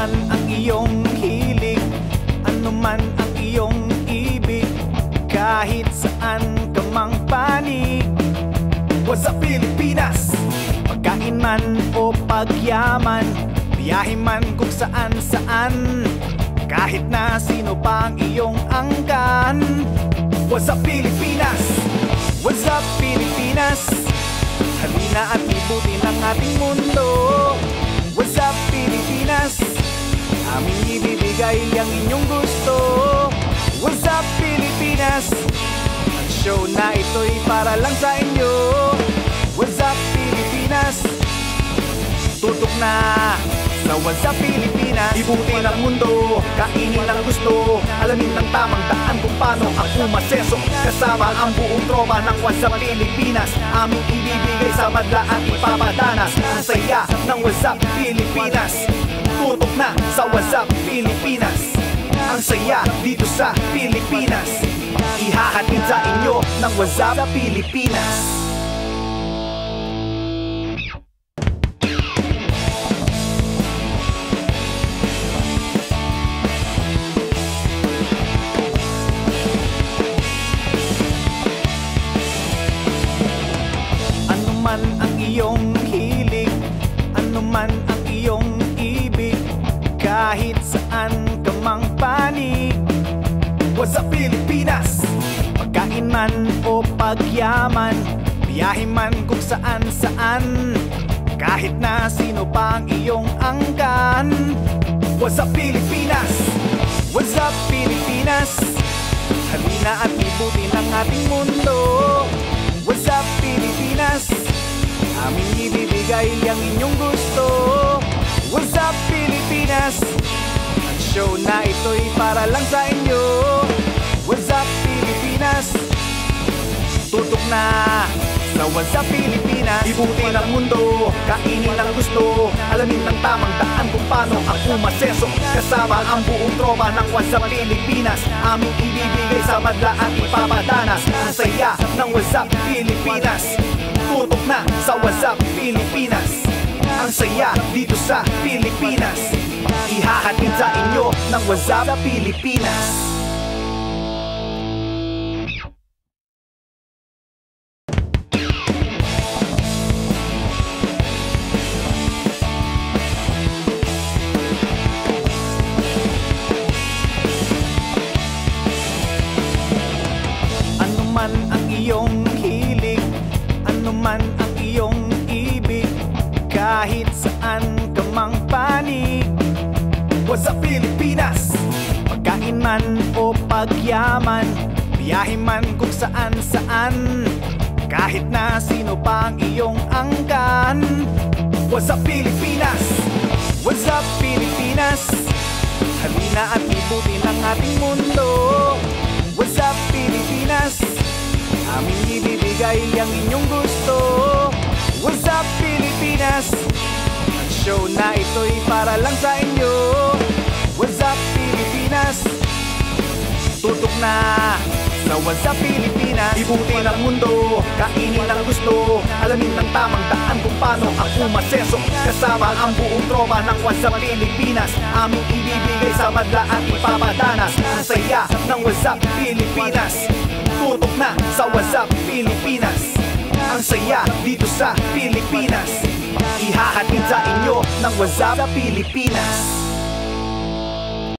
man ang iyong hilig, ano man ang iyong ibig, kahit saan ka mang panig. What's up Pilipinas? Pagkain man o pagyaman, biyahe man kung saan saan, kahit na sino pa ang iyong angkan. What's up Pilipinas? What's up Pilipinas? Halina at libutin ang ating mundo. What's up Pilipinas? Aming ibibigay ang inyong gusto. What's up Pilipinas? Ang show na ito'y para lang sa inyo. What's up Pilipinas? Tutok na sa What's up Pilipinas. Ibutin ang mundo, kainin ang gusto, alamin ng tamang daan kung paano ang umaseso. Kasama ang buong tropa ng What's up Pilipinas, aming ibibigay sa madla at ipapadanas. Ang saya ng What's up Pilipinas. Tutok na sa What's up Pilipinas. Ang saya dito sa Pilipinas, ihahatid sa inyo ng What's up Pilipinas. Man ang iyong hilig, ano man ang iyong ibig, kahit saan ka mang panig. What's up Pilipinas? Pagkain man o pagyaman, biyahe man kung saan saan, kahit na sino pa ang iyong angkan. What's up Pilipinas? What's up Pilipinas? Halina at libutin ang ating mundo. What's up Pilipinas? Aming ibibigay ang inyong gusto. What's up Pilipinas? Ang show na ito'y para lang sa inyo. What's up Pilipinas? Tutok na sa What's up Pilipinas. Ibutin ang mundo, kainin ang gusto, alamin ng tamang daan kung paano ang umaseso. Kasama ang buong tropa ng What's up Pilipinas, aming ibibigay sa madla at ipapadanas. Ang saya ng What's up Pilipinas. Tutok na sa What's up Pilipinas. Ang saya dito sa Pilipinas, ihahatid sa inyo ng What's up Pilipinas. Ano man ang iyong hilig, ano man ang iyong ibig, kahit saan ka mang panig. What's up Pilipinas? Pagkain man o pagyaman, biyahe man kung saan saan, kahit na sino pa ang iyong angkan. What's up Pilipinas? What's up Pilipinas? Halina at libutin ang ating mundo. What's up Pilipinas? Aming ibibigay ang inyong gusto. What's up Pilipinas? Ang show na ito'y para lang sa inyo. What's up Pilipinas? Tutok na sa What's up Pilipinas. Ibutin ang mundo, kainin ang gusto, alamin ng tamang daan kung paano ang umaseso. Kasama ang buong tropa ng What's up Pilipinas, aming ibibigay sa madla at ipapadanas. Ang saya ng What's up Pilipinas. Tutok na sa What's up Pilipinas. Ang saya dito sa Pilipinas, ihahatid sa inyo ng What's up Pilipinas.